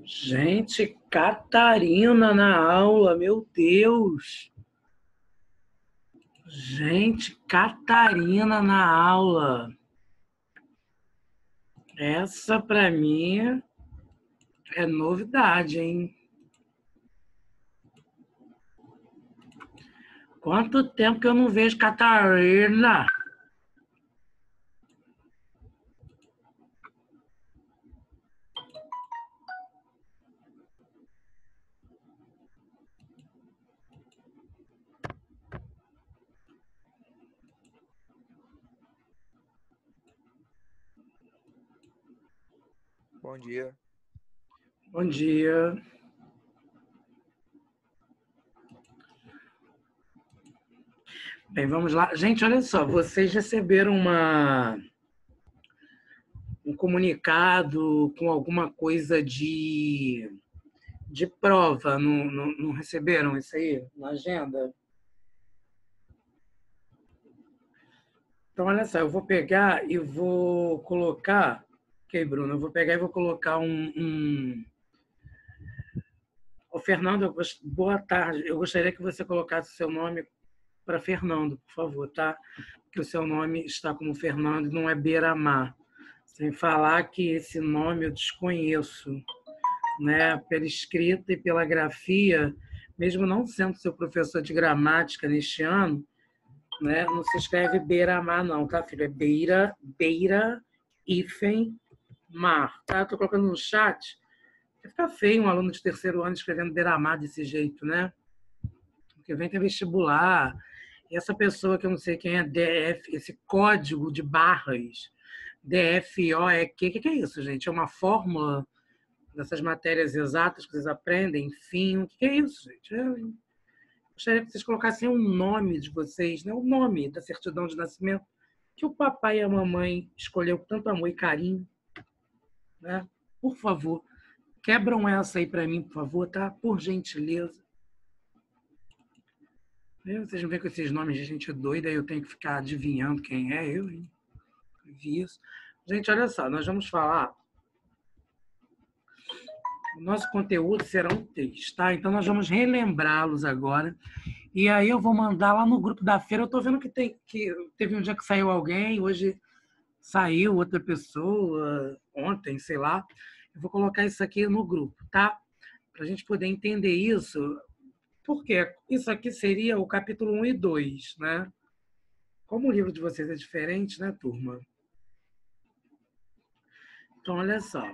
Gente, Catarina na aula, meu Deus! Gente, Catarina na aula. Essa para mim é novidade, hein? Quanto tempo que eu não vejo Catarina? Bom dia. Bom dia. Bem, vamos lá. Gente, olha só, vocês receberam um comunicado com alguma coisa de prova, não receberam isso aí na agenda? Então, olha só, eu vou pegar e vou colocar. Ok, Bruno, eu vou pegar e vou colocar Ô, Fernando, boa tarde. Eu gostaria que você colocasse o seu nome para Fernando, por favor, tá? Porque o seu nome está como Fernando e não é Beiramar. Sem falar que esse nome eu desconheço, né? Pela escrita e pela grafia, mesmo não sendo seu professor de gramática neste ano, né? Não se escreve Beiramar, não, tá, filho? É Beira, hífen, mar, tá? Estou colocando no chat. Fica feio um aluno de terceiro ano escrevendo Beiramar desse jeito, né? Porque vem ter vestibular. E essa pessoa que eu não sei quem é, DF, esse código de barras, DFOEQ, o que é isso, gente? É uma fórmula dessas matérias exatas que vocês aprendem? Enfim, o que é isso, gente? Eu gostaria que vocês colocassem o nome de vocês, né? O nome da certidão de nascimento que o papai e a mamãe escolheu com tanto amor e carinho, né? Por favor, quebram essa aí para mim, por favor, tá? Por gentileza. Vocês não veem com esses nomes de gente doida, eu tenho que ficar adivinhando quem é eu, hein? Vi isso. Gente, olha só, nós vamos falar. O nosso conteúdo serão textos, tá? Então nós vamos relembrá-los agora. E aí eu vou mandar lá no grupo da feira. Eu estou vendo que teve um dia que saiu alguém, hoje saiu outra pessoa, ontem, sei lá. Eu vou colocar isso aqui no grupo, tá? Para a gente poder entender isso. Porque isso aqui seria o capítulo 1 e 2, né? Como o livro de vocês é diferente, né, turma? Então, olha só.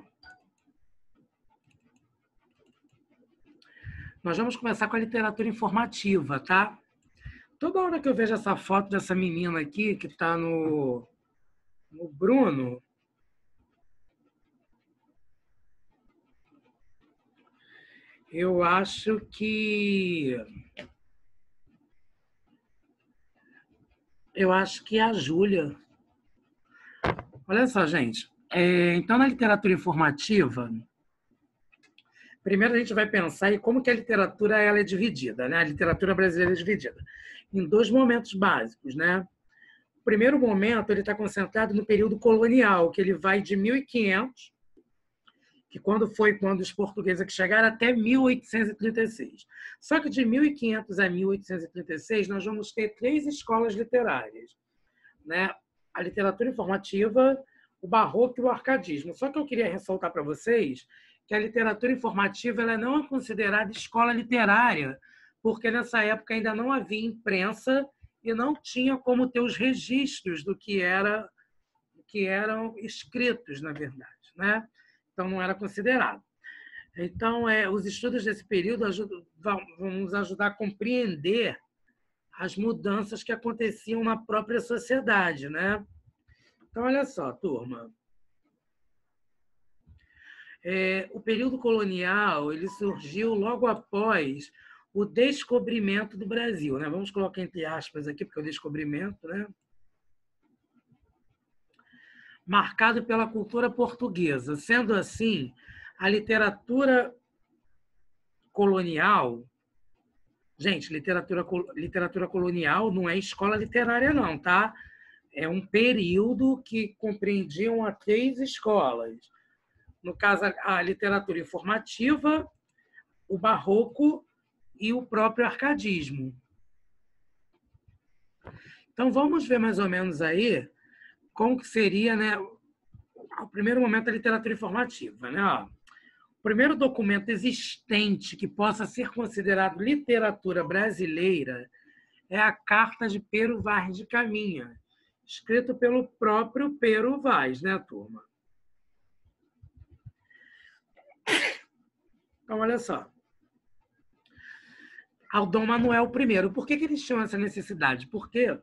Nós vamos começar com a literatura informativa, tá? Toda hora que eu vejo essa foto dessa menina aqui, que está no Bruno, eu acho que é a Júlia. Olha só, gente. Então, na literatura informativa, primeiro a gente vai pensar em como que a literatura ela é dividida, né? A literatura brasileira é dividida em dois momentos básicos, né? O primeiro momento ele está concentrado no período colonial, que ele vai de 1500, que quando os portugueses aqui chegaram, até 1836. Só que de 1500 a 1836 nós vamos ter três escolas literárias, né? A literatura informativa, o barroco e o arcadismo. Só que eu queria ressaltar para vocês que a literatura informativa ela não é considerada escola literária, porque nessa época ainda não havia imprensa e não tinha como ter os registros do que eram escritos, na verdade, né? Então não era considerado. Então, os estudos desse período vão nos ajudar a compreender as mudanças que aconteciam na própria sociedade, né? Então, olha só, turma. O período colonial ele surgiu logo após o descobrimento do Brasil, né? Vamos colocar entre aspas aqui, porque é o descobrimento, né? Marcado pela cultura portuguesa. Sendo assim, a literatura colonial. Gente, literatura colonial não é escola literária, não, tá? É um período que compreendiam a três escolas. No caso, a literatura informativa, o barroco e o próprio arcadismo. Então, vamos ver mais ou menos aí como que seria, né, o primeiro momento, a literatura informativa. Né? Ó, o primeiro documento existente que possa ser considerado literatura brasileira é a Carta de Pero Vaz de Caminha, escrito pelo próprio Pero Vaz, né, turma? Então, olha só. Ao Dom Manuel I. Por que eles tinham essa necessidade? Porque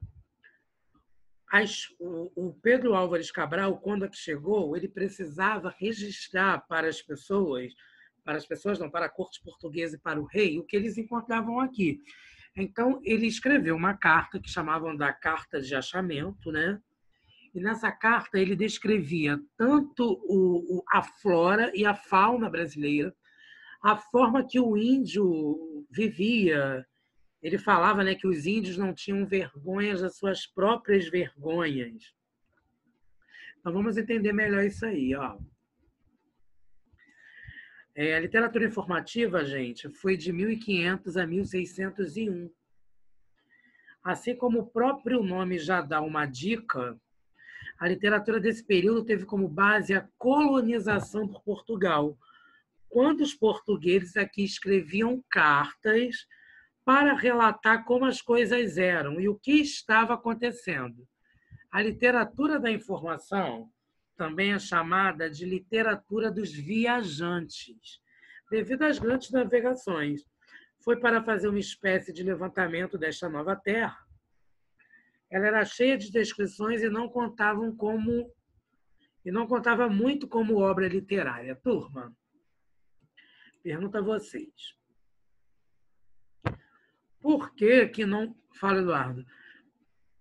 o Pedro Álvares Cabral, quando aqui chegou, ele precisava registrar para as pessoas não, para a corte portuguesa e para o rei, o que eles encontravam aqui. Então, ele escreveu uma carta que chamavam da Carta de Achamento, né? E nessa carta ele descrevia tanto a flora e a fauna brasileira, a forma que o índio vivia. Ele falava, né, que os índios não tinham vergonhas das suas próprias vergonhas. Então, vamos entender melhor isso aí. Ó. A literatura informativa, gente, foi de 1500 a 1601. Assim como o próprio nome já dá uma dica, a literatura desse período teve como base a colonização por Portugal, quando os portugueses aqui escreviam cartas para relatar como as coisas eram e o que estava acontecendo. A literatura da informação também é chamada de literatura dos viajantes, devido às grandes navegações. Foi para fazer uma espécie de levantamento desta nova terra. Ela era cheia de descrições e não contava muito como obra literária. Turma, pergunto a vocês. Por que que não... Fala, Eduardo.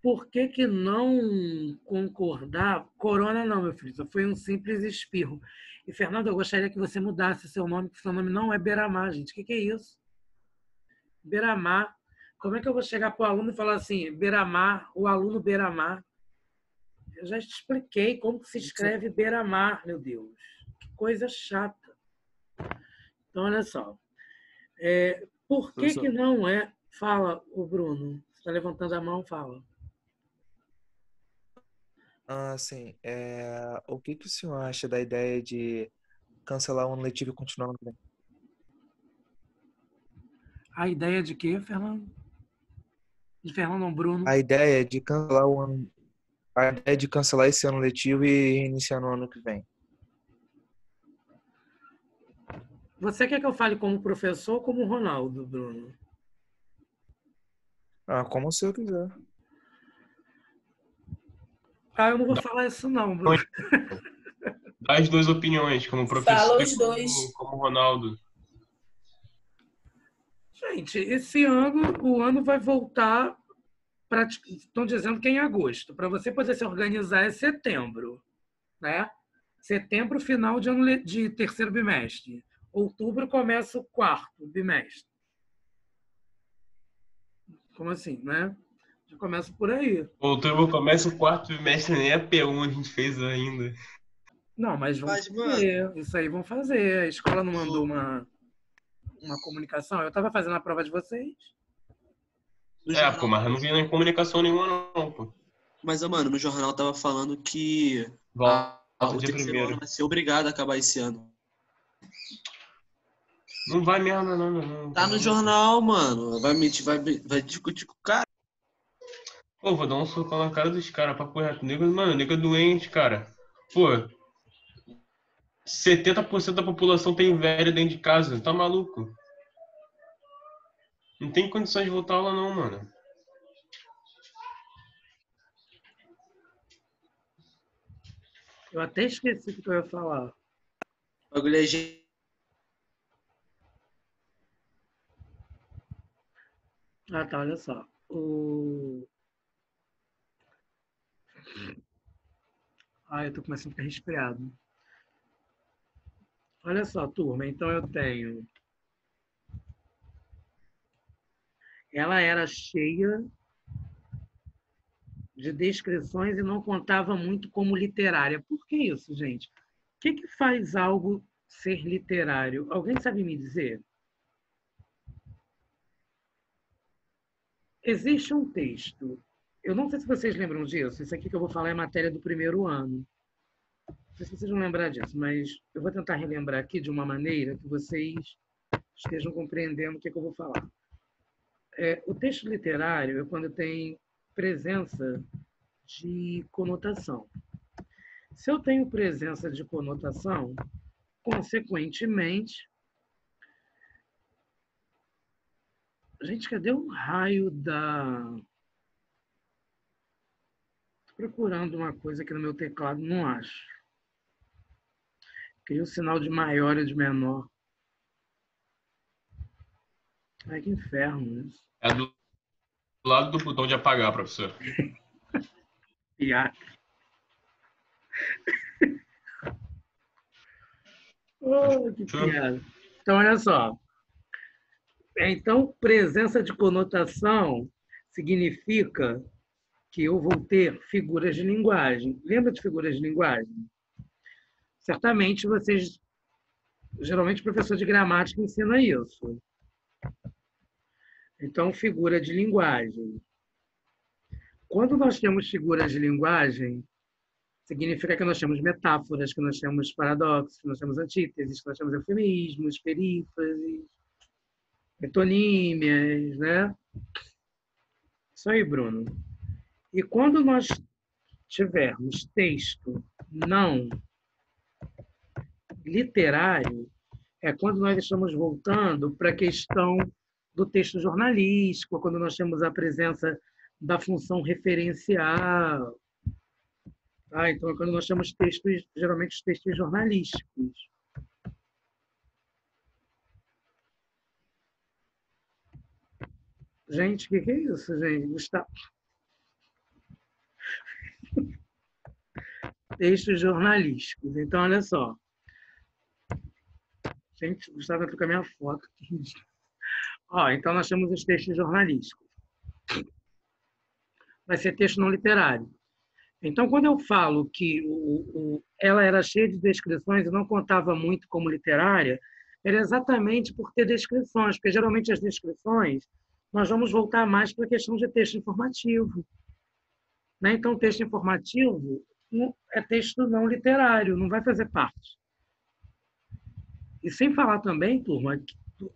Por que que não concordar? Corona não, meu filho. Só foi um simples espirro. E, Fernando, eu gostaria que você mudasse seu nome, porque seu nome não é Beiramar, gente. O que é isso? Beiramar. Como é que eu vou chegar para o aluno e falar assim, Beiramar, o aluno Beiramar? Eu já te expliquei como se escreve Beiramar, meu Deus. Que coisa chata. Então, olha só. Por que que não é... Fala, o Bruno. Você está levantando a mão, fala. Sim. O que o senhor acha da ideia de cancelar o ano letivo e continuar no bem? A ideia de quê, Fernando? De Fernando, não, Bruno. A ideia de cancelar a ideia de cancelar esse ano letivo e reiniciar no ano que vem. Você quer que eu fale como professor ou como Ronaldo, Bruno? Como o senhor quiser. Eu não vou falar isso não, Bruno. Dá as duas opiniões, como professor Fala e os dois. como Ronaldo. Gente, esse ano, o ano vai voltar, estão dizendo que é em agosto. Para você poder se organizar é setembro, né? Setembro, final de terceiro bimestre. Outubro começa o quarto bimestre. Como assim, né? Já começa por aí. Outubro começa o quarto bimestre, nem a P1 a gente fez ainda. Não, mas vão fazer. Isso aí vão fazer. A escola não mandou uma comunicação? Eu estava fazendo a prova de vocês. Pô, mas eu não vi nem comunicação nenhuma, não, pô. Mas, mano, no jornal tava falando que Volta o dia terceiro primeiro. ano vai ser obrigado a acabar esse ano. Não vai mesmo, não. Tá no jornal, mano. Vai discutir com o cara. Pô, vou dar um socão na cara dos caras, papo reto. Mano, nego é doente, cara. Pô, 70% da população tem velho dentro de casa. Tá maluco? Não tem condições de voltar à aula, não, mano. Eu até esqueci o que eu ia falar. O bagulho é Tá, olha só. Eu tô começando a ficar resfriado. Olha só, turma, então eu tenho... Ela era cheia de descrições e não contava muito como literária. Por que isso, gente? que faz algo ser literário? Alguém sabe me dizer? Existe um texto, eu não sei se vocês lembram disso, isso aqui que eu vou falar é matéria do primeiro ano. Não sei se vocês vão lembrar disso, mas eu vou tentar relembrar aqui de uma maneira que vocês estejam compreendendo o que eu vou falar. O texto literário é quando tem presença de conotação. Se eu tenho presença de conotação, consequentemente... Gente, cadê o raio da... Estou procurando uma coisa aqui no meu teclado, não acho. Queria o sinal de maior e de menor. Ai, que inferno isso. É do lado do botão de apagar, professor. Piada. Oh, que piada. Então, olha só. Então, presença de conotação significa que eu vou ter figuras de linguagem. Lembra de figuras de linguagem? Certamente vocês, geralmente o professor de gramática ensina isso. Então, figura de linguagem. Quando nós temos figuras de linguagem, significa que nós temos metáforas, que nós temos paradoxos, que nós temos antíteses, que nós temos eufemismos, perífrases, metonímias, né? Isso aí, Bruno. E quando nós tivermos texto não literário, é quando nós estamos voltando para a questão do texto jornalístico, quando nós temos a presença da função referencial. Então, é quando nós temos textos, geralmente os textos jornalísticos. Gente, o que é isso, gente? Gustavo. Textos jornalísticos. Então, olha só. Gente, o Gustavo entrou com a minha foto. Então, nós temos os textos jornalísticos. Vai ser texto não literário. Então, quando eu falo que ela era cheia de descrições e não contava muito como literária, era exatamente por ter descrições, porque geralmente as descrições nós vamos voltar mais para a questão de texto informativo. Né? Então, texto informativo é texto não literário, não vai fazer parte. E sem falar também, turma,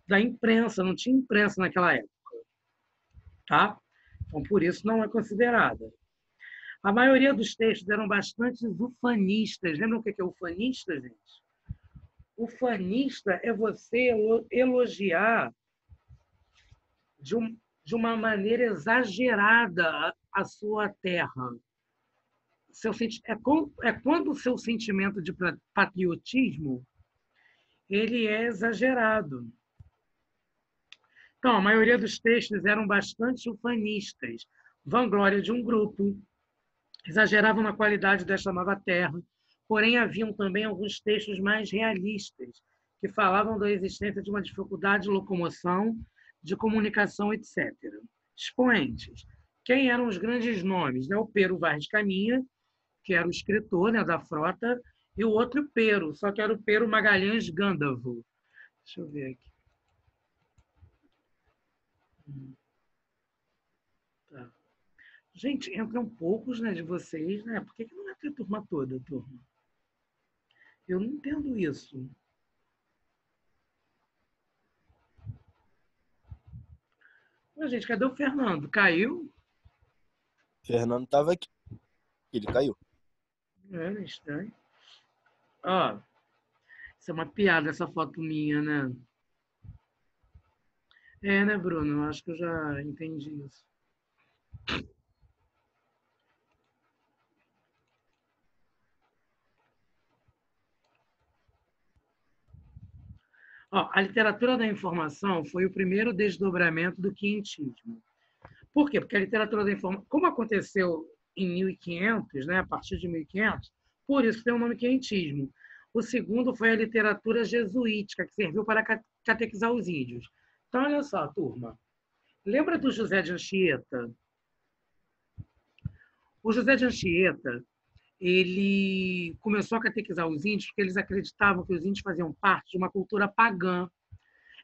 da imprensa, não tinha imprensa naquela época. Tá? Então, por isso, não é considerada. A maioria dos textos eram bastante ufanistas. Lembram o que é ufanista, gente? Ufanista é você elogiar de uma maneira exagerada a sua terra. É quando o seu sentimento de patriotismo ele é exagerado. Então, a maioria dos textos eram bastante ufanistas. Vanglória de um grupo, exageravam na qualidade desta nova terra, porém haviam também alguns textos mais realistas, que falavam da existência de uma dificuldade de locomoção, de comunicação, etc. Expoentes. Quem eram os grandes nomes? O Pero Vaz de Caminha, que era o escritor, né, da frota, e o outro Pero, só que era o Pero Magalhães Gândavo. Deixa eu ver aqui. Tá. Gente, entram poucos, né, de vocês, né? Por que não entra a turma toda, turma? Eu não entendo isso. Mas, gente, cadê o Fernando? Caiu? Fernando estava aqui. Ele caiu. É estranho. Ó, isso é uma piada, essa foto minha, né? Né, Bruno? Eu acho que eu já entendi isso. A literatura da informação foi o primeiro desdobramento do quinhentismo. Por quê? Porque a literatura da informação, como aconteceu em 1500, né, a partir de 1500, por isso tem o nome quinhentismo. O segundo foi a literatura jesuítica, que serviu para catequizar os índios. Então, olha só, turma. Lembra do José de Anchieta? O José de Anchieta, ele começou a catequizar os índios porque eles acreditavam que os índios faziam parte de uma cultura pagã.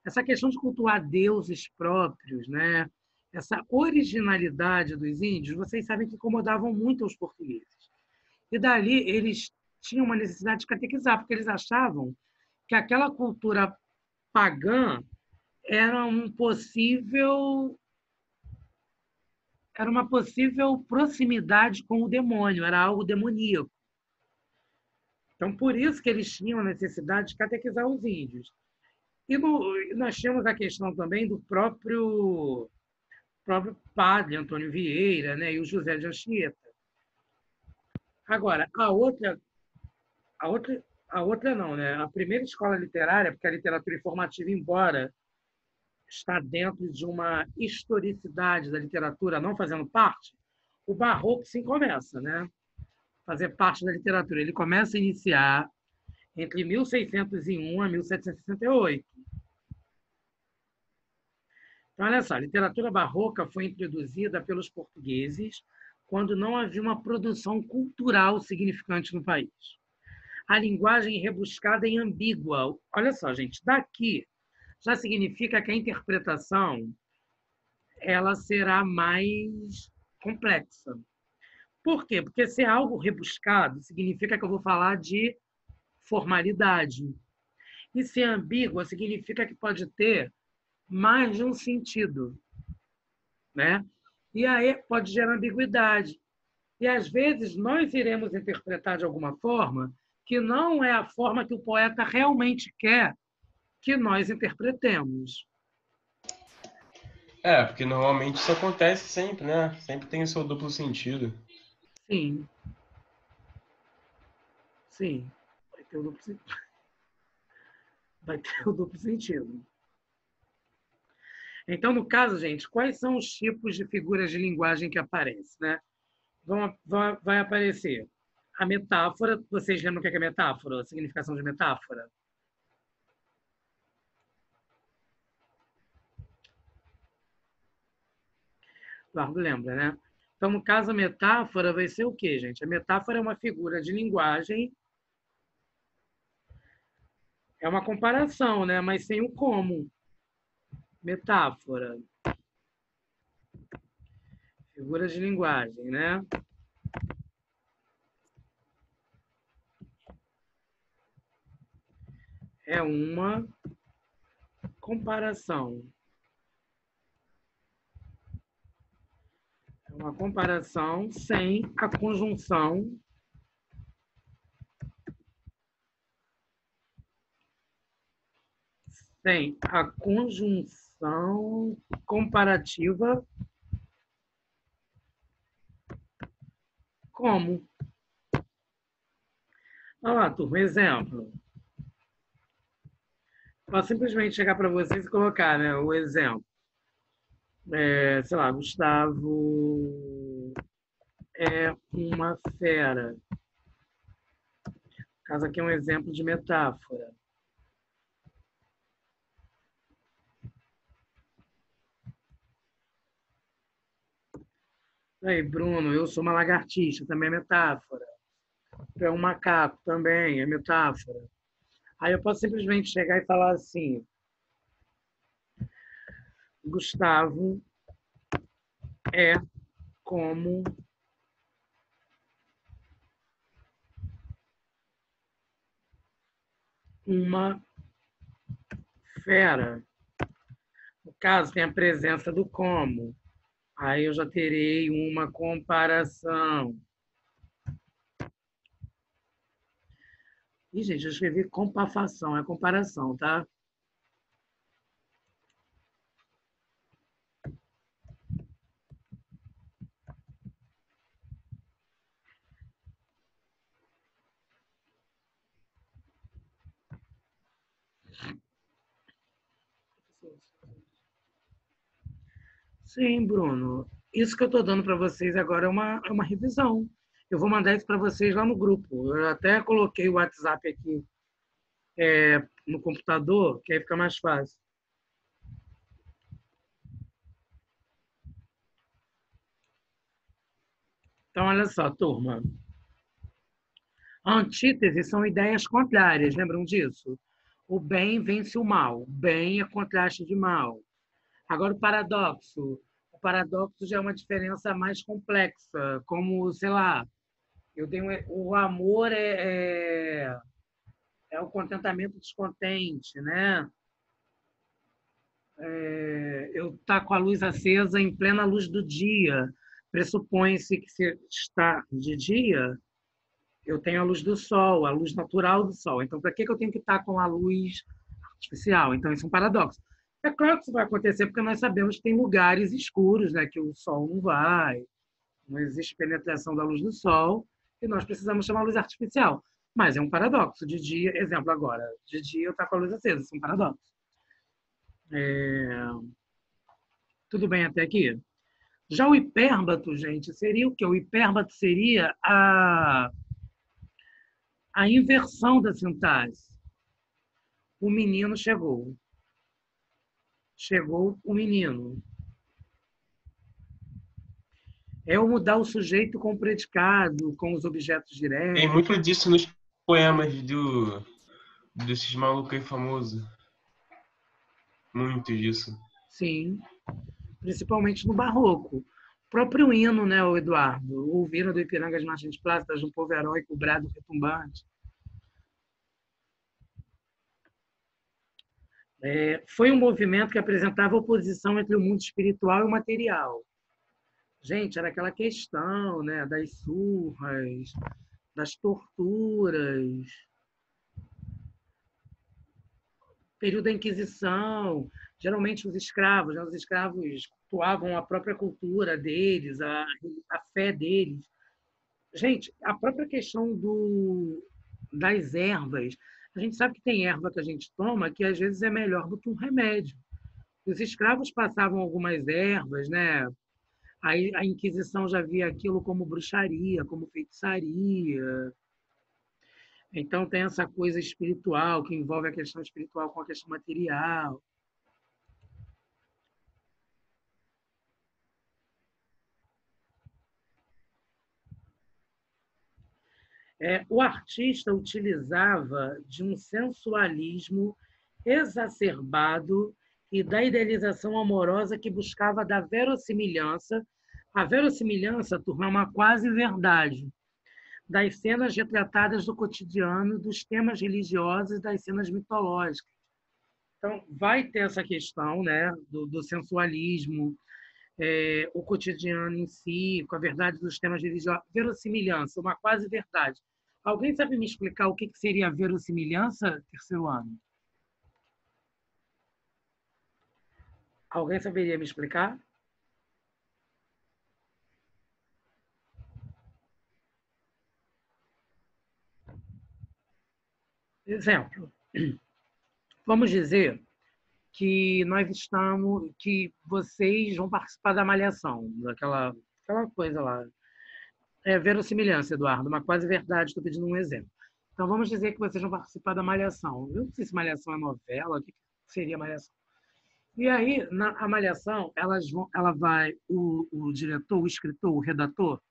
Essa questão de cultuar deuses próprios, né? Essa originalidade dos índios, vocês sabem que incomodavam muito os portugueses. E dali eles tinham uma necessidade de catequizar, porque eles achavam que aquela cultura pagã era uma possível proximidade com o demônio, era algo demoníaco. Então, por isso que eles tinham a necessidade de catequizar os índios. E nós tínhamos a questão também do próprio padre Antônio Vieira, né, e o José de Anchieta. Agora, a outra não, né? A primeira escola literária, porque a literatura informativa, embora está dentro de uma historicidade da literatura, não fazendo parte, o barroco sim começa, né? Fazer parte da literatura. Ele começa a iniciar entre 1601 a 1768. Então, olha só, a literatura barroca foi introduzida pelos portugueses quando não havia uma produção cultural significante no país. A linguagem rebuscada e ambígua. Olha só, gente, daqui já significa que a interpretação ela será mais complexa. Por quê? Porque se é algo rebuscado, significa que eu vou falar de formalidade. E se é ambígua, significa que pode ter mais de um sentido, né? E aí pode gerar ambiguidade. E às vezes nós iremos interpretar de alguma forma que não é a forma que o poeta realmente quer que nós interpretemos. Porque normalmente isso acontece sempre, né? Sempre tem o seu duplo sentido. Sim. Sim. Vai ter o duplo sentido. Então, no caso, gente, quais são os tipos de figuras de linguagem que aparecem, né? Vai aparecer a metáfora. Vocês lembram o que é metáfora? A significação de metáfora? Eduardo lembra, né? Então, no caso, a metáfora vai ser o quê, gente? A metáfora é uma figura de linguagem, é uma comparação, né? Mas sem o como. Metáfora. Figura de linguagem, né? É uma comparação. É uma comparação sem a conjunção comparativa como. Olha lá, turma, exemplo. Posso simplesmente chegar para vocês e colocar, né, o exemplo. Sei lá, Gustavo é uma fera. No caso aqui é um exemplo de metáfora. Aí, Bruno, eu sou uma lagartixa, também é metáfora. Tu é um macaco, também é metáfora. Aí eu posso simplesmente chegar e falar assim: Gustavo é como uma fera. No caso, tem a presença do como. Aí eu já terei uma comparação. Ih, gente, eu escrevi compafação, é comparação, tá? Sim, Bruno. Isso que eu estou dando para vocês agora é uma revisão. Eu vou mandar isso para vocês lá no grupo. Eu até coloquei o WhatsApp aqui no computador, que aí fica mais fácil. Então, olha só, turma. Antíteses são ideias contrárias, lembram disso? O bem vence o mal. Bem é contraste de mal. Agora, o paradoxo. O paradoxo já é uma diferença mais complexa, como, sei lá, o amor é o contentamento descontente, né? Eu estar com a luz acesa em plena luz do dia. Pressupõe-se que se está de dia, eu tenho a luz do sol, a luz natural do sol. Então, para que eu tenho que estar com a luz artificial? Então, isso é um paradoxo. É claro que isso vai acontecer porque nós sabemos que tem lugares escuros, né, que o sol não vai, não existe penetração da luz do sol, e nós precisamos chamar a luz artificial. Mas é um paradoxo. De dia, exemplo agora, de dia eu estou com a luz acesa, isso é um paradoxo. Tudo bem até aqui? Já o hipérbato, gente, seria o quê? O hipérbato seria a inversão da sintaxe. O menino chegou. Chegou o menino. É o mudar o sujeito com o predicado, com os objetos Tem diretos. muito disso nos poemas desses malucos aí famosos. Muito disso. Sim, principalmente no barroco. O próprio hino, né, o Eduardo? O hino do Ipiranga de Martins Plácidas, de um povo heróico, o brado retumbante. Foi um movimento que apresentava oposição entre o mundo espiritual e o material. Gente, era aquela questão, né, das surras, das torturas, período da Inquisição. Geralmente os escravos, né, cultuavam a própria cultura deles, a fé deles. Gente, a própria questão das ervas. A gente sabe que tem erva que a gente toma que às vezes é melhor do que um remédio. Os escravos passavam algumas ervas, né? Aí a Inquisição já via aquilo como bruxaria, como feitiçaria. Então tem essa coisa espiritual que envolve a questão espiritual com a questão material. O artista utilizava de um sensualismo exacerbado e da idealização amorosa que buscava da verossimilhança. A verossimilhança, turma, é uma quase verdade das cenas retratadas do cotidiano, dos temas religiosos e das cenas mitológicas. Então, vai ter essa questão, né, do sensualismo, o cotidiano em si, com a verdade dos temas religiosos. Verossimilhança, uma quase verdade. Alguém sabe me explicar o que seria verossimilhança, terceiro ano? Alguém saberia me explicar? Exemplo. Vamos dizer que vocês vão participar da malhação, daquela coisa lá. Verossimilhança, Eduardo, uma quase verdade, estou pedindo um exemplo. Então, vamos dizer que vocês vão participar da malhação. Eu não sei se malhação é novela, o que seria malhação. E aí, a malhação, o diretor, o escritor, o redator,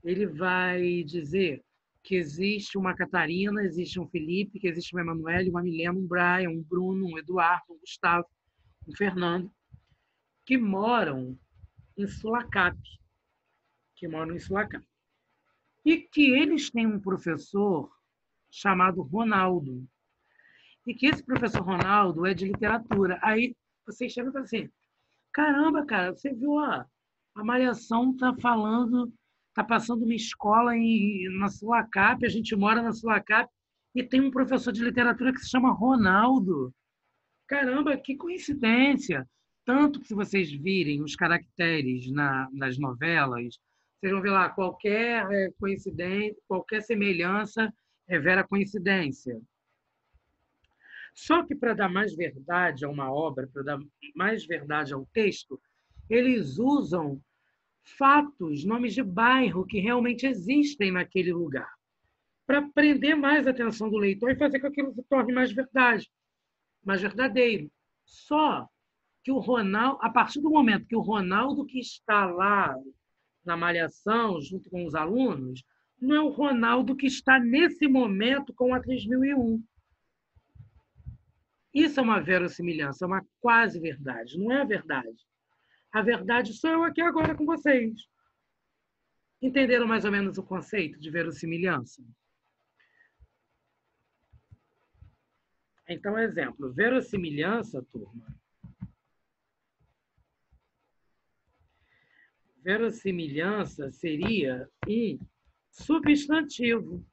ele vai dizer que existe uma Catarina, existe um Felipe, que existe uma Emanuele, uma Milena, um Brian, um Bruno, um Eduardo, um Gustavo, um Fernando, que moram em Sulacap. E que eles têm um professor chamado Ronaldo. E que esse professor Ronaldo é de literatura. Aí vocês chegam e falam assim, caramba, cara, você viu, a Malhação está passando uma escola na Sulacap, a gente mora na Sulacap, e tem um professor de literatura que se chama Ronaldo. Caramba, que coincidência! Tanto que se vocês virem os caracteres nas novelas, vocês vão ver lá, qualquer coincidência, qualquer semelhança é vera coincidência. Só que para dar mais verdade a uma obra, para dar mais verdade ao texto, eles usam fatos, nomes de bairro que realmente existem naquele lugar, para prender mais a atenção do leitor e fazer com que aquilo se torne mais verdade, mais verdadeiro. Só que o Ronaldo, a partir do momento que o Ronaldo que está lá na malhação, junto com os alunos, não é o Ronaldo que está nesse momento com a 3001. Isso é uma verossimilhança, é uma quase verdade, não é a verdade. A verdade sou eu aqui agora com vocês. Entenderam mais ou menos o conceito de verossimilhança? Então, exemplo, verossimilhança, turma. Verossimilhança seria um substantivo.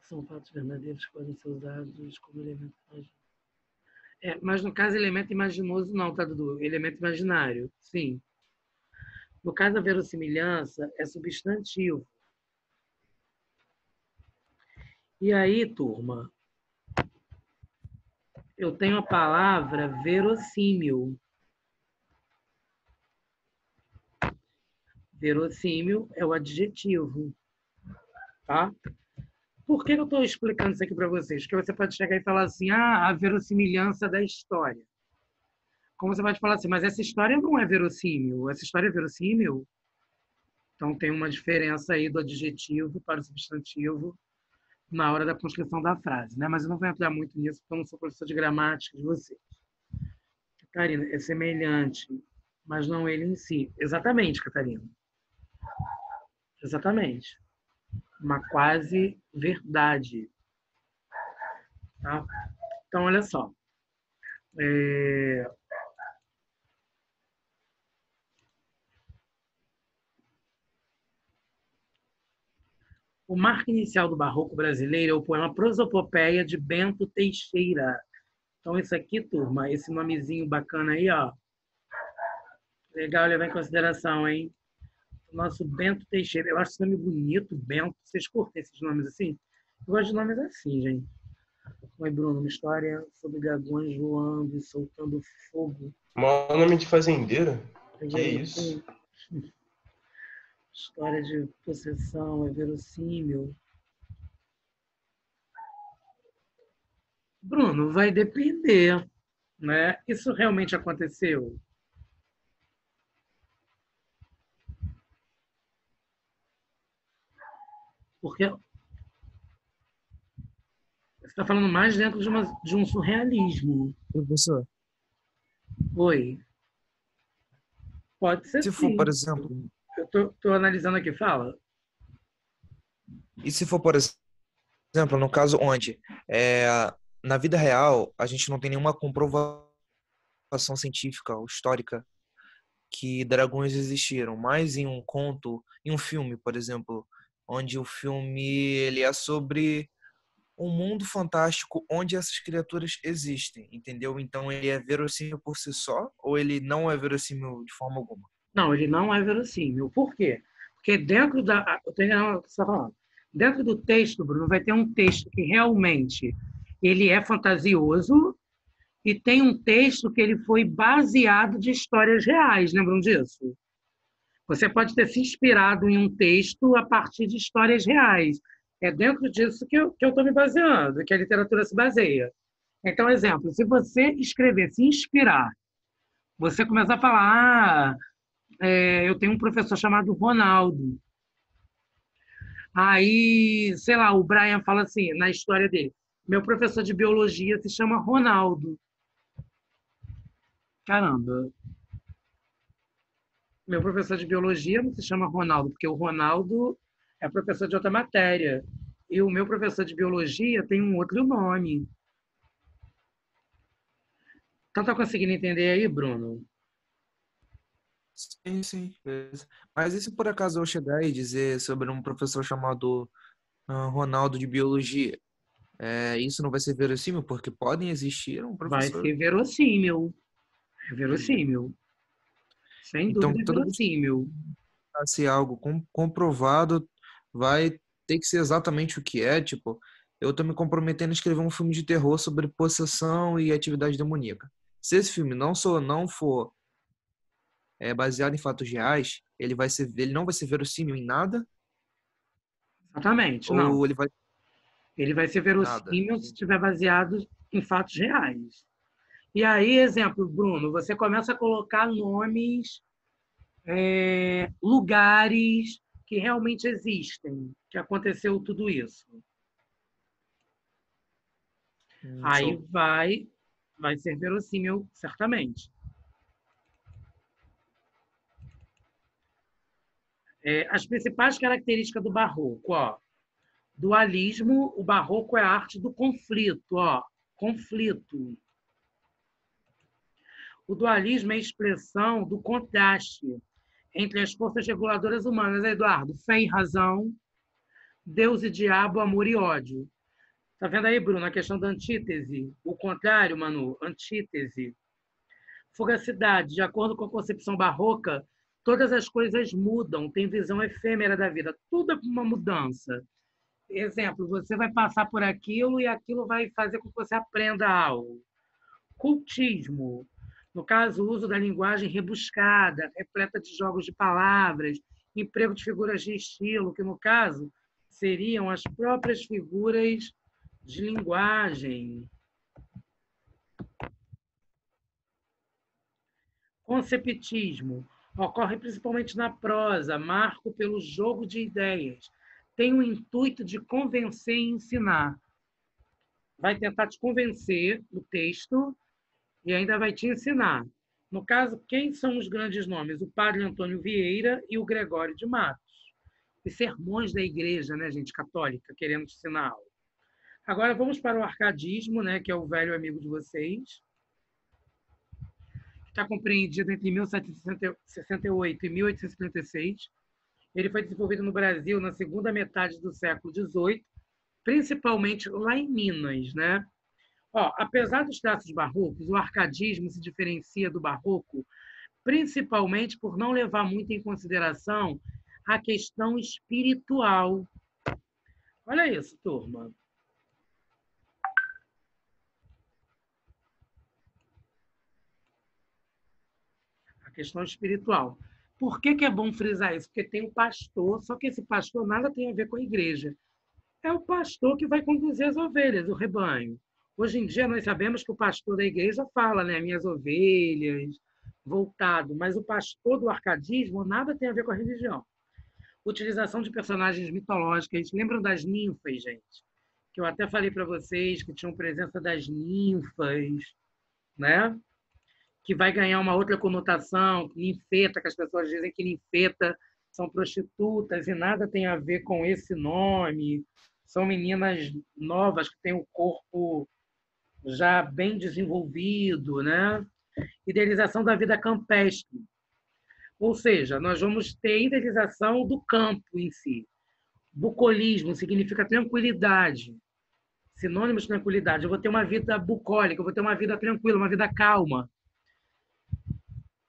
Que são fatos verdadeiros que podem ser usados como elemento imaginoso. Mas no caso, elemento imaginoso não, tá, Dudu? Elemento imaginário, sim. No caso, a verossimilhança é substantivo. E aí, turma, eu tenho a palavra verossímil. Verossímil é o adjetivo, tá? Por que eu estou explicando isso aqui para vocês? Porque você pode chegar e falar assim, a verossimilhança da história. Como você pode falar assim, mas essa história não é verossímil. Essa história é verossímil? Então, tem uma diferença aí do adjetivo para o substantivo na hora da construção da frase, né? Mas eu não vou entrar muito nisso, porque eu não sou professor de gramática de vocês. Catarina, é semelhante, mas não ele em si. Exatamente, Catarina. Exatamente. Uma quase verdade. Tá? Então, olha só. O marco inicial do barroco brasileiro é o poema Prosopopeia de Bento Teixeira. Então, isso aqui, turma, esse nomezinho bacana aí, ó. Legal levar em consideração, hein? O nosso Bento Teixeira. Eu acho esse nome bonito, Bento. Vocês curtem esses nomes assim? Eu gosto de nomes assim, gente. Oi, Bruno, uma história sobre dragões voando e soltando fogo. Maior nome de fazendeiro? Que isso? História de possessão, é verossímil. Bruno, vai depender, né? Isso realmente aconteceu? Porque você está falando mais dentro de um surrealismo. Professor, Oi. Pode ser se sim. for, por exemplo, Eu tô analisando aqui, fala. e se for, por exemplo, no caso onde na vida real a gente não tem nenhuma comprovação científica ou histórica que dragões existiram, mas em um conto, em um filme, por exemplo, onde o filme ele é sobre um mundo fantástico onde essas criaturas existem, entendeu? Então ele é verossímil por si só ou ele não é verossímil de forma alguma? Não, ele não é verossímil. Por quê? Porque dentro da... Eu tô entendendo o que você está falando. Dentro do texto, Bruno, vai ter um texto que realmente ele é fantasioso e tem um texto que ele foi baseado de histórias reais. Lembram disso? Você pode ter se inspirado em um texto a partir de histórias reais. É dentro disso que eu estou me baseando, que a literatura se baseia. Então, exemplo, se você escrever, se inspirar, você começar a falar, eu tenho um professor chamado Ronaldo. Aí, sei lá, o Brian fala assim, na história dele, meu professor de biologia se chama Ronaldo. Caramba. Meu professor de biologia não se chama Ronaldo, porque o Ronaldo é professor de outra matéria. E o meu professor de biologia tem um outro nome. Então, tá conseguindo entender aí, Bruno? Sim, sim. Beleza. Mas e se por acaso eu chegar e dizer sobre um professor chamado Ronaldo de biologia? Isso não vai ser verossímil porque podem existir um Vai professor. ser verossímil. É verossímil. Sem Então, dúvida é toda vez verossímil. que se algo comprovado, vai ter que ser exatamente o que é. Tipo, eu tô me comprometendo a escrever um filme de terror sobre possessão e atividade demoníaca. Se esse filme não for baseado em fatos reais, ele não vai ser verossímil em nada, Exatamente, não. ou ele vai Ele vai ser nada. verossímil se estiver baseado em fatos reais. E aí, exemplo, Bruno, você começa a colocar nomes, lugares que realmente existem, que aconteceu tudo isso. Aí Show. vai ser verossímil, certamente. As principais características do barroco, ó. Dualismo, o barroco é a arte do conflito, ó. Conflito. O dualismo é a expressão do contraste entre as forças reguladoras humanas, Eduardo, fé e razão, Deus e diabo, amor e ódio. Tá vendo aí, Bruno, a questão da antítese? O contrário, Manu, antítese. Fugacidade, de acordo com a concepção barroca, todas as coisas mudam, tem visão efêmera da vida, tudo é uma mudança. Exemplo, você vai passar por aquilo e aquilo vai fazer com que você aprenda algo. Cultismo, no caso, o uso da linguagem rebuscada, repleta de jogos de palavras, emprego de figuras de estilo, que no caso seriam as próprias figuras de linguagem. Conceptismo ocorre principalmente na prosa, marco pelo jogo de ideias. Tem o intuito de convencer e ensinar. Vai tentar te convencer o texto e ainda vai te ensinar. No caso, quem são os grandes nomes? O padre Antônio Vieira e o Gregório de Matos. Os sermões da igreja, né, gente, católica, querendo te ensinar algo. Agora vamos para o arcadismo, né, que é o velho amigo de vocês. Está compreendido entre 1768 e 1836. Ele foi desenvolvido no Brasil na segunda metade do século XVIII, principalmente lá em Minas, né? Ó, apesar dos traços barrocos, o arcadismo se diferencia do barroco principalmente por não levar muito em consideração a questão espiritual. Olha isso, turma. A questão espiritual. Por que é bom frisar isso? Porque tem o pastor, só que esse pastor nada tem a ver com a igreja. É o pastor que vai conduzir as ovelhas, o rebanho. Hoje em dia, nós sabemos que o pastor da igreja fala, né? Minhas ovelhas, voltado. Mas o pastor do arcadismo nada tem a ver com a religião. Utilização de personagens mitológicas. Lembram das ninfas, gente? Que eu até falei para vocês que tinham presença das ninfas, né? Que vai ganhar uma outra conotação, ninfeta, que as pessoas dizem que ninfeta são prostitutas e nada tem a ver com esse nome. São meninas novas que têm o corpo já bem desenvolvido, né? Idealização da vida campestre. Ou seja, nós vamos ter idealização do campo em si. Bucolismo significa tranquilidade. Sinônimo de tranquilidade. Eu vou ter uma vida bucólica, eu vou ter uma vida tranquila, uma vida calma.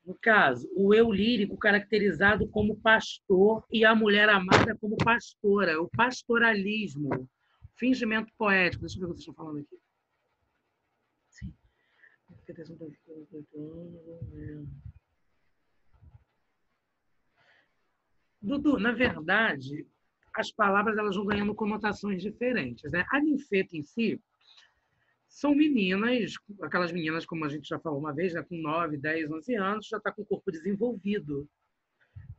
No caso, o eu lírico caracterizado como pastor e a mulher amada como pastora. O pastoralismo. Fingimento poético. Deixa eu ver o que vocês estão falando aqui. Sim. Dudu, na verdade, as palavras elas vão ganhando conotações diferentes, né? A ninfeta em si são meninas, aquelas meninas, como a gente já falou uma vez, né, com 9, 10, 11 anos, já está com o corpo desenvolvido,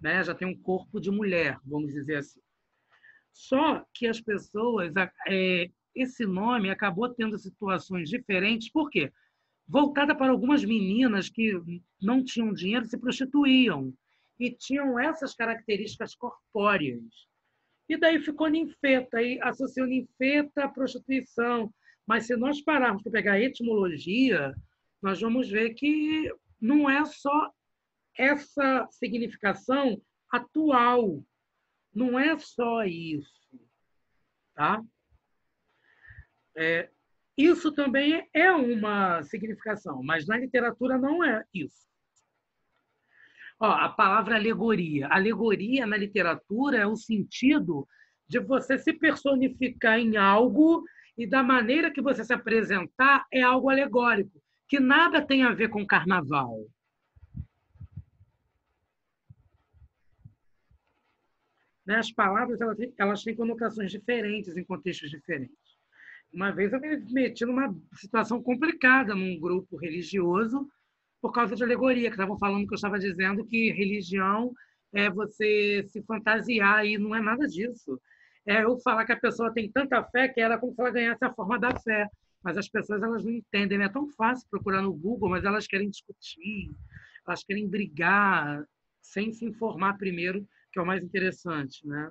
né? Já tem um corpo de mulher, vamos dizer assim. Só que as pessoas, esse nome acabou tendo situações diferentes, por quê? Voltada para algumas meninas que não tinham dinheiro, se prostituíam e tinham essas características corpóreas. E daí ficou ninfeta, aí associou ninfeta à prostituição. Mas se nós pararmos para pegar a etimologia, nós vamos ver que não é só essa significação atual, não é só isso, tá? Isso também é uma significação, mas na literatura não é isso. Ó, a palavra alegoria. Alegoria na literatura é o sentido de você se personificar em algo e da maneira que você se apresentar é algo alegórico, que nada tem a ver com carnaval. Né? As palavras elas têm conotações diferentes em contextos diferentes. Uma vez eu me meti numa situação complicada num grupo religioso por causa de alegoria, que estavam falando que eu estava dizendo que religião é você se fantasiar, e não é nada disso. É eu falar que a pessoa tem tanta fé que era como se ela ganhasse a forma da fé. Mas as pessoas elas não entendem. É tão fácil procurar no Google, mas elas querem discutir, elas querem brigar sem se informar primeiro, que é o mais interessante, né?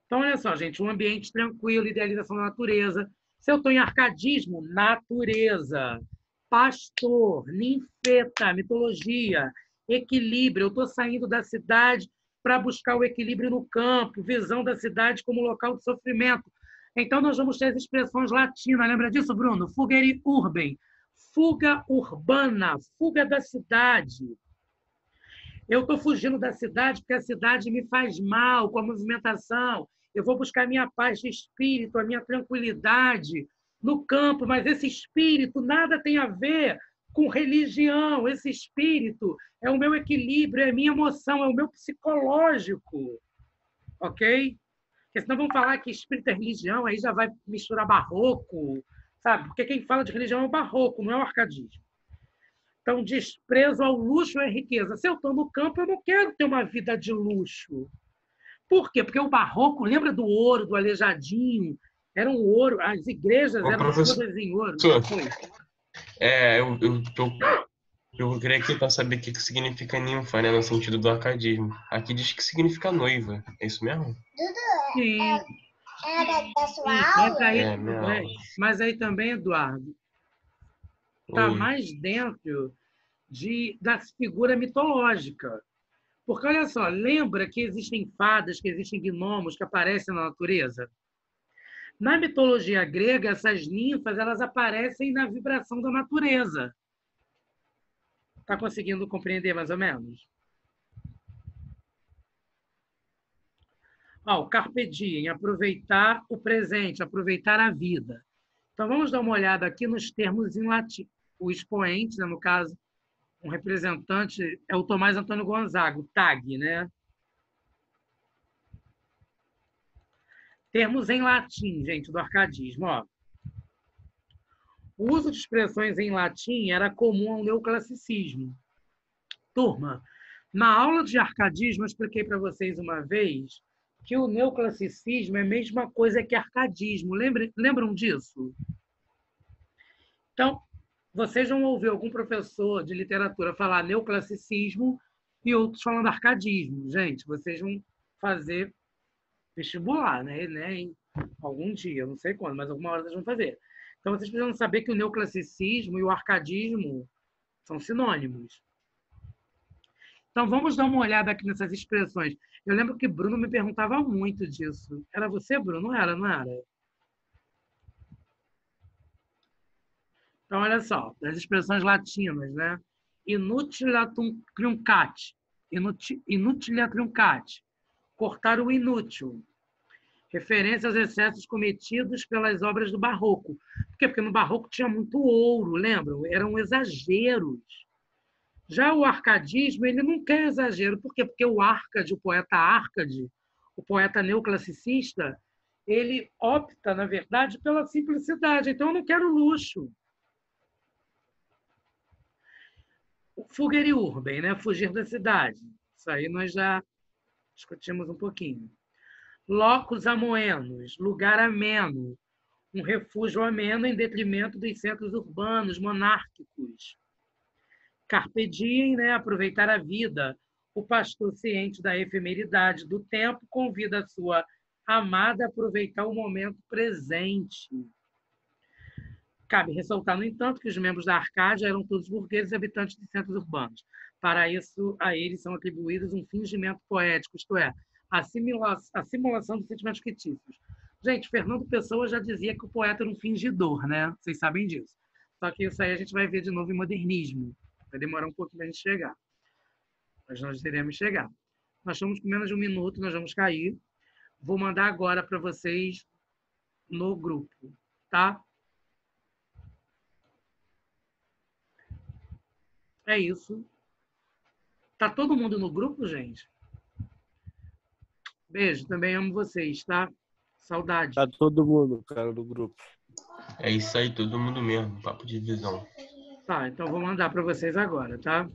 Então, olha só, gente, um ambiente tranquilo, idealização da natureza. Se eu estou em arcadismo, natureza. Pastor, ninfeta, mitologia, equilíbrio. Eu estou saindo da cidade para buscar o equilíbrio no campo, visão da cidade como local de sofrimento. Então, nós vamos ter as expressões latinas. Lembra disso, Bruno? Fugere urbem, fuga urbana, fuga da cidade. Eu estou fugindo da cidade porque a cidade me faz mal com a movimentação. Eu vou buscar a minha paz de espírito, a minha tranquilidade no campo, mas esse espírito nada tem a ver com religião. Esse espírito é o meu equilíbrio, é a minha emoção, é o meu psicológico. Ok? Porque senão vão falar que espírito é religião, aí já vai misturar barroco, sabe? Porque quem fala de religião é o barroco, não é o arcadismo. Então, desprezo ao luxo e riqueza. Se eu estou no campo, eu não quero ter uma vida de luxo. Por quê? Porque o barroco, lembra do ouro, do aleijadinho? Era um ouro, as igrejas Ô, eram professor, todas em ouro. eu queria aqui para saber o que significa ninfa, né, no sentido do arcadismo. Aqui diz que significa noiva. É isso mesmo? Sim, Era da sua sim. Mas aula? aí, Minha aula. mas aí também, Eduardo, está Oi. mais dentro da figura mitológica. Porque, olha só, lembra que existem fadas, que existem gnomos que aparecem na natureza? Na mitologia grega, essas ninfas elas aparecem na vibração da natureza. Está conseguindo compreender mais ou menos? O carpe diem, aproveitar o presente, aproveitar a vida. Então, vamos dar uma olhada aqui nos termos em latim. O expoente, né, no caso, um representante, é o Tomás Antônio Gonzaga, o TAG, né? Termos em latim, gente, do arcadismo. Ó. O uso de expressões em latim era comum ao neoclassicismo. Turma, na aula de arcadismo, eu expliquei para vocês uma vez que o neoclassicismo é a mesma coisa que arcadismo. Lembram disso? Então, vocês vão ouvir algum professor de literatura falar neoclassicismo e outros falando arcadismo. Gente, vocês vão fazer vestibular, né? Algum dia, não sei quando, mas alguma hora vocês vão fazer. Então, vocês precisam saber que o neoclassicismo e o arcadismo são sinônimos. Então, vamos dar uma olhada aqui nessas expressões. Eu lembro que Bruno me perguntava muito disso. Era você, Bruno? Não era, não era? Então, olha só, as expressões latinas, né? Inutilatum triuncate. Inutilia triuncate. Cortar o inútil. Referência aos excessos cometidos pelas obras do Barroco. Por quê? Porque no Barroco tinha muito ouro, lembram? Eram exageros. Já o arcadismo, ele não quer exagero. Por quê? Porque o Árcade, o poeta Árcade, o poeta neoclassicista, ele opta, na verdade, pela simplicidade. Então, eu não quero luxo. Fugere urbem, né? Fugir da cidade. Isso aí nós já discutimos um pouquinho. Locus amoenos, lugar ameno, um refúgio ameno em detrimento dos centros urbanos monárquicos. Carpe diem, né? Aproveitar a vida. O pastor, ciente da efemeridade do tempo, convida a sua amada a aproveitar o momento presente. Cabe ressaltar, no entanto, que os membros da Arcádia eram todos burgueses e habitantes de centros urbanos. Para isso, a eles são atribuídos um fingimento poético, isto é, a simulação de sentimentos fictícios. Gente, Fernando Pessoa já dizia que o poeta era um fingidor, né? Vocês sabem disso. Só que isso aí a gente vai ver de novo em modernismo. Vai demorar um pouquinho para a gente chegar. Mas nós iremos chegar. Nós estamos com menos de um minuto, nós vamos cair. Vou mandar agora para vocês no grupo, tá? É isso. Tá todo mundo no grupo, gente? Beijo, também amo vocês, tá? Saudade. Tá todo mundo, cara, do grupo. É isso aí, todo mundo mesmo. Papo de visão. Tá, então vou mandar para vocês agora, tá?